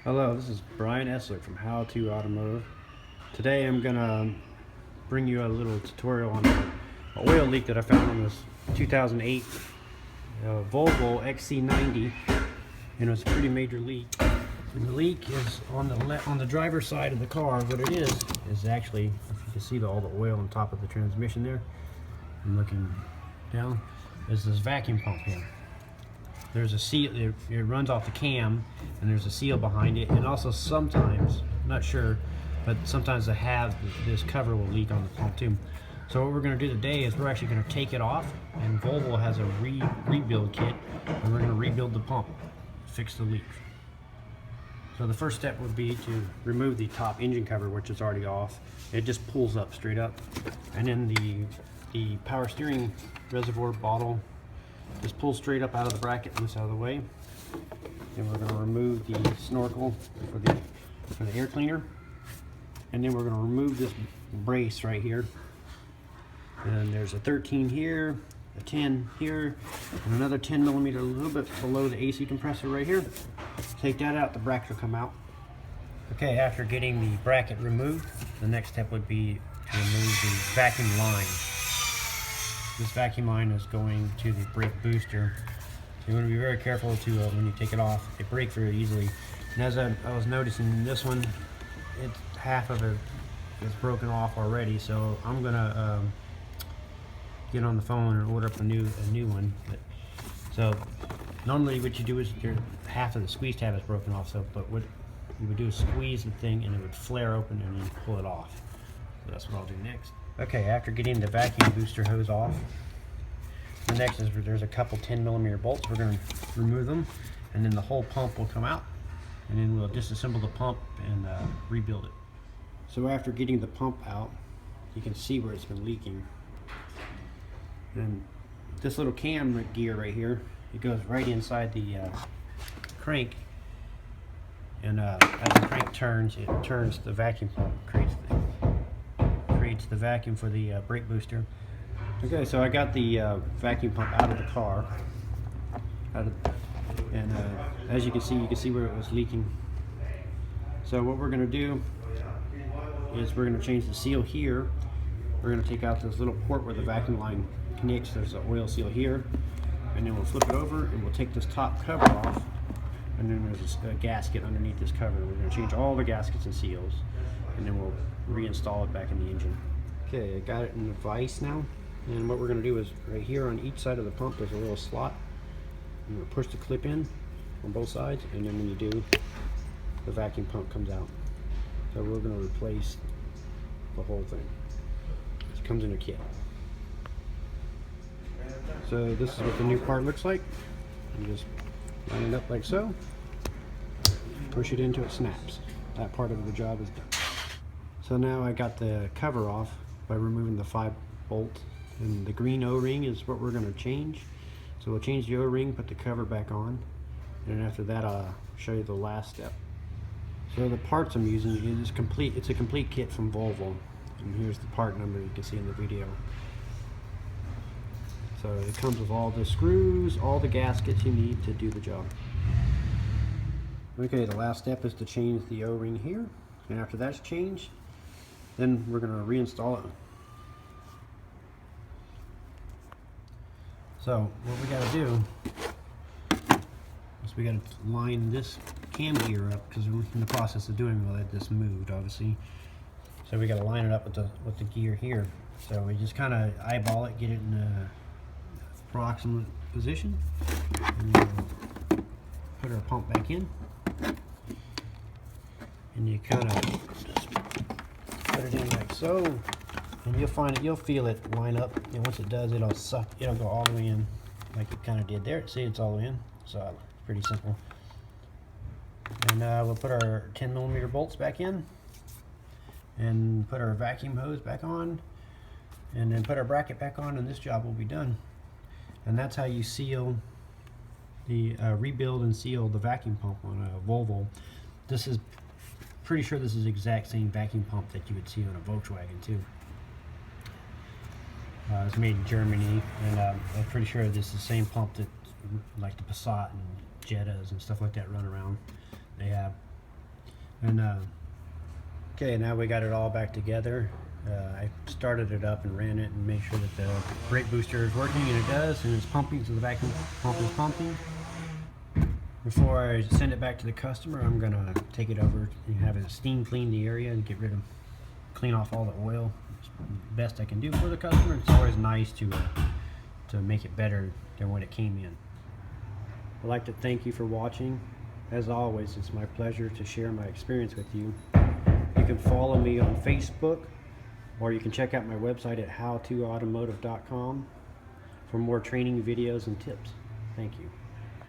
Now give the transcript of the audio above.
Hello, this is Brian Essler from How To Automotive. Today I'm gonna bring you a little tutorial on an oil leak that I found on this 2008 Volvo XC90, and it's a pretty major leak. And the leak is on the driver's side of the car. What it is actually, if you can see all the oil on top of the transmission there. I'm looking down. There's this vacuum pump here. There's a seal, it runs off the cam, and there's a seal behind it, and also sometimes, I'm not sure, but sometimes this cover will leak on the pump too. So what we're going to do today is we're actually going to take it off, and Volvo has a rebuild kit, and we're going to rebuild the pump, fix the leak. So the first step would be to remove the top engine cover, which is already off. It just pulls up straight up, and then the power steering reservoir bottle just pull straight up out of the bracket and this out of the way. Then we're going to remove the snorkel for the air cleaner, and then we're going to remove this brace right here. And there's a 13 here, a 10 here, and another 10 millimeter a little bit below the AC compressor right here. Take that out, the bracket will come out. Okay, after getting the bracket removed, the next step would be to remove the vacuum line. This vacuum line is going to the brake booster. So you want to be very careful to when you take it off. They break very easily. And as I was noticing, this one, half of it is broken off already. So I'm gonna get on the phone and order up a new one. So normally what you do is half of the squeeze tab is broken off. But what you would do is squeeze the thing, and it would flare open, and then pull it off. So that's what I'll do next. Okay, after getting the vacuum booster hose off, the next is there's a couple 10 millimeter bolts. We're going to remove them, and then the whole pump will come out, and then we'll disassemble the pump and rebuild it. So after getting the pump out, you can see where it's been leaking. And this little cam gear right here, it goes right inside the crank, and as the crank turns, it turns the vacuum pump, creates the vacuum for the brake booster. Okay, so I got the vacuum pump out of the car, and as you can see where it was leaking. So what we're going to do is we're going to change the seal here. We're going to take out this little port where the vacuum line connects. There's an oil seal here, and then we'll flip it over, and we'll take this top cover off, and then there's a gasket underneath this cover. We're going to change all the gaskets and seals, and then we'll reinstall it back in the engine. Okay, I got it in the vise now, and what we're going to do is right here on each side of the pump there's a little slot. And we'll push the clip in on both sides, and then when you do, the vacuum pump comes out. So we're going to replace the whole thing. It comes in a kit. So this is what the new part looks like. You just line it up like so, push it into it, snaps. That part of the job is done. So now I got the cover off by removing the 5 bolt, and the green O-ring is what we're going to change. So we'll change the O-ring, put the cover back on, and after that I'll show you the last step. So the parts I'm using is complete. It's a complete kit from Volvo, and here's the part number you can see in the video. So it comes with all the screws, all the gaskets you need to do the job. Okay, the last step is to change the O-ring here, and after that's changed, then we're going to reinstall it. So what we got to do is we got to line this cam gear up, because we're in the process of doing all that. This moved obviously, so we got to line it up with the gear here. So we just kind of eyeball it, get it in a approximate position, and then we'll put our pump back in, and you kind of just put it in like so, and you'll feel it line up, and once it does, it'll go all the way in like it kind of did there. See, it's all the way in, so pretty simple. And we'll put our 10 millimeter bolts back in, and put our vacuum hose back on, and then put our bracket back on, and this job will be done. And that's how you seal the rebuild and seal the vacuum pump on a Volvo. This is pretty sure this is the exact same vacuum pump that you would see on a Volkswagen too. It's made in Germany, and I'm pretty sure this is the same pump that like the Passat and Jettas and stuff like that run around. They have And okay, now we got it all back together. I started it up and ran it and made sure that the brake booster is working, and it does, and it's pumping, so the vacuum pump is pumping. Before I send it back to the customer, I'm gonna take it over and have it steam clean the area and clean off all the oil. It's the best I can do for the customer. It's always nice to make it better than when it came in. I'd like to thank you for watching. As always, it's my pleasure to share my experience with you. You can follow me on Facebook, or you can check out my website at howtoautomotive.com for more training videos and tips. Thank you.